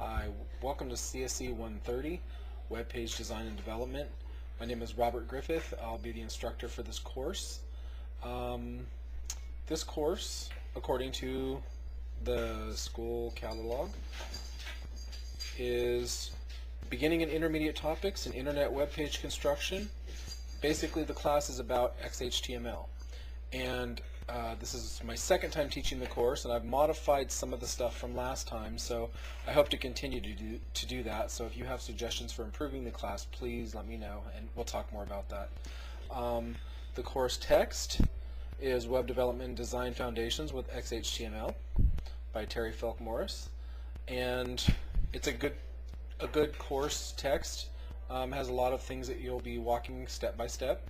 Hi, welcome to CSC130, Web Page Design and Development. My name is Robert Griffith. I'll be the instructor for this course. This course, according to the school catalog, is beginning and intermediate topics in internet web page construction. Basically, the class is about XHTML. And this is my second time teaching the course, and I've modified some of the stuff from last time, so I hope to continue to do that. So if you have suggestions for improving the class, please let me know, and we'll talk more about that. The course text is Web Development and Design Foundations with XHTML by Terry Felk Morris, and it's a good course text. Has a lot of things that you'll be walking step by step.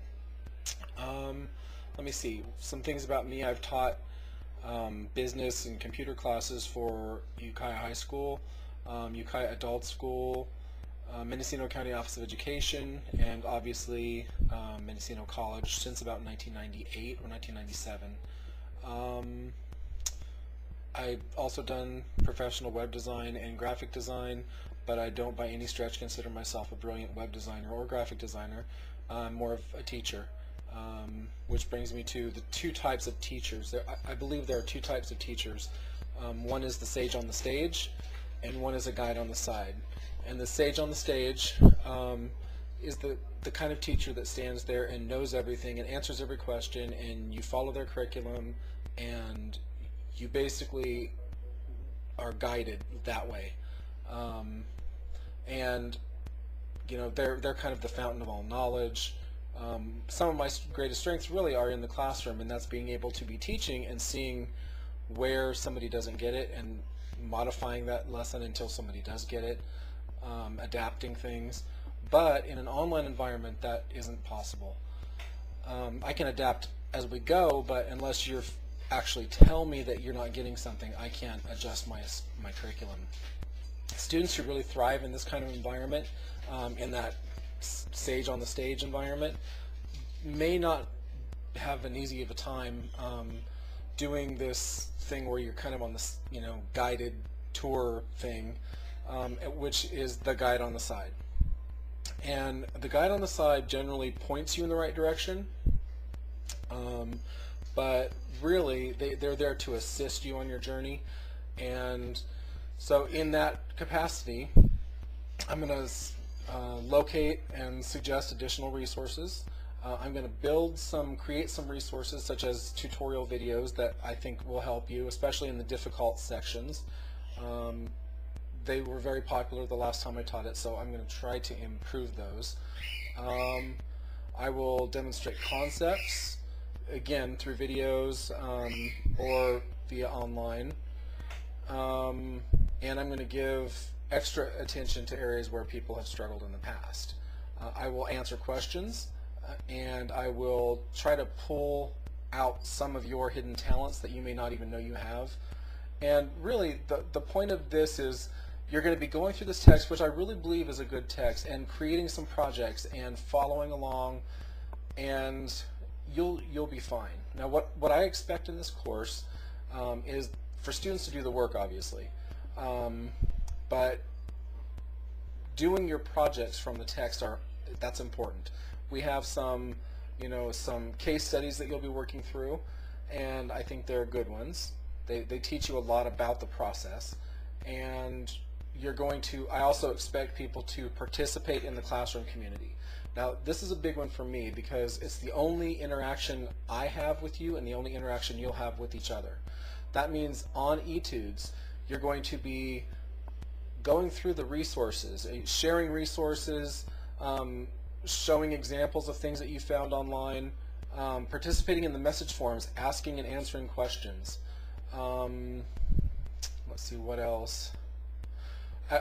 Let me see, some things about me. I've taught business and computer classes for Ukiah High School, Ukiah Adult School, Mendocino County Office of Education, and obviously Mendocino College since about 1998 or 1997. I've also done professional web design and graphic design, but I don't by any stretch consider myself a brilliant web designer or graphic designer. I'm more of a teacher. Which brings me to the two types of teachers. I believe there are two types of teachers. One is the sage on the stage, and one is a guide on the side. And the sage on the stage is the kind of teacher that stands there and knows everything and answers every question, and you follow their curriculum, and you basically are guided that way. And you know, they're kind of the fountain of all knowledge. Some of my greatest strengths really are in the classroom, and that's being able to be teaching and seeing where somebody doesn't get it and modifying that lesson until somebody does get it, adapting things. But in an online environment, that isn't possible. I can adapt as we go, but unless you're actually tell me that you're not getting something, I can't adjust my curriculum. Students who really thrive in this kind of environment, in that sage on the stage environment, may not have an easy of a time doing this thing where you're kind of on this, guided tour thing, which is the guide on the side. And the guide on the side generally points you in the right direction, but really they're there to assist you on your journey. And so in that capacity, I'm going to locate and suggest additional resources. I'm going to create some resources such as tutorial videos that I think will help you, especially in the difficult sections. They were very popular the last time I taught it, so I'm going to try to improve those. I will demonstrate concepts, again, through videos or via online. And I'm going to give extra attention to areas where people have struggled in the past. I will answer questions, and I will try to pull out some of your hidden talents that you may not even know you have. And really, the point of this is you're going to be going through this text, which I really believe is a good text, and creating some projects and following along, and you'll be fine. Now, what I expect in this course is for students to do the work, obviously. But doing your projects from the text that's important. We have some case studies that you'll be working through, and I think they're good ones. They teach you a lot about the process, and I also expect people to participate in the classroom community. Now, this is a big one for me because it's the only interaction I have with you and the only interaction you'll have with each other. That means on etudes, you're going to be going through the resources, sharing resources, showing examples of things that you found online, participating in the message forums, asking and answering questions. Let's see, what else?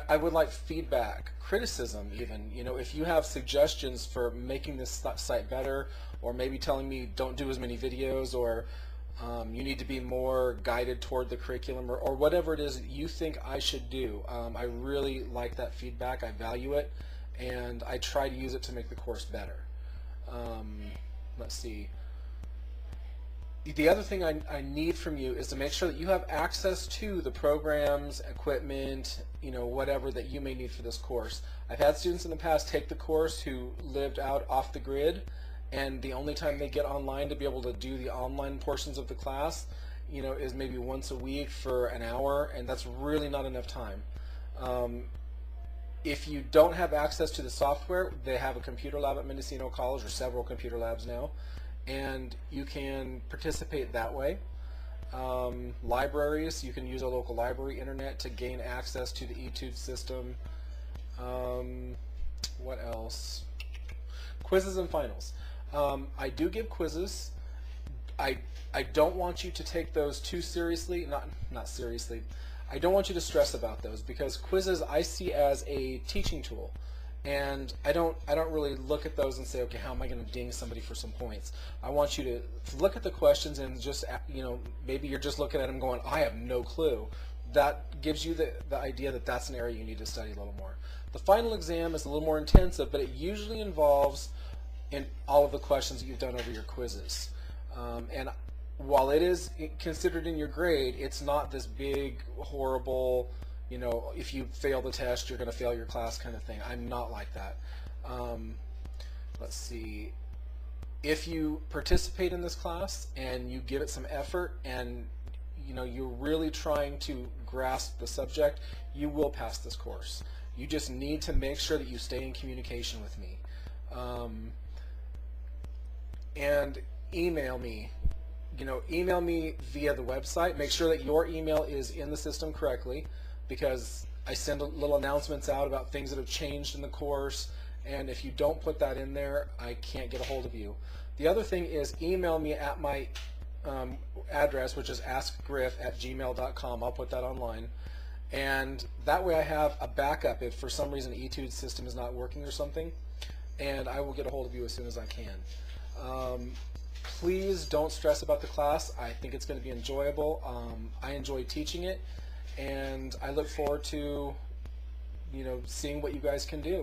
I would like feedback, criticism even. If you have suggestions for making this site better, or maybe telling me don't do as many videos, or you need to be more guided toward the curriculum, or whatever it is that you think I should do. I really like that feedback. I value it, and I try to use it to make the course better. Let's see. the other thing I need from you is to make sure that you have access to the programs, equipment, whatever that you may need for this course. I've had students in the past take the course who lived out off the grid, and the only time they get online to be able to do the online portions of the class, is maybe once a week for an hour, and that's really not enough time. If you don't have access to the software, they have a computer lab at Mendocino College, or several computer labs now, and you can participate that way. Libraries, you can use a local library internet to gain access to the etude system. What else? Quizzes and finals. I do give quizzes. I don't want you to take those too seriously, not seriously. I don't want you to stress about those, because quizzes I see as a teaching tool. And I don't really look at those and say, okay, how am I going to ding somebody for some points? I want you to look at the questions and just, maybe you're just looking at them going, I have no clue. That gives you the idea that that's an area you need to study a little more. The final exam is a little more intensive, but it usually involves in all of the questions that you've done over your quizzes. And while it is considered in your grade, it's not this big, horrible, if you fail the test, you're going to fail your class kind of thing. I'm not like that. Let's see. If you participate in this class and you give it some effort and you're really trying to grasp the subject, you will pass this course. You just need to make sure that you stay in communication with me. And email me. Email me via the website. Make sure that your email is in the system correctly, because I send little announcements out about things that have changed in the course, and if you don't put that in there, I can't get a hold of you. The other thing is email me at my address, which is askgriff@gmail.com. I'll put that online, and that way I have a backup if for some reason etude system is not working or something, and I will get a hold of you as soon as I can. Please don't stress about the class. I think it's going to be enjoyable. I enjoy teaching it, and I look forward to seeing what you guys can do.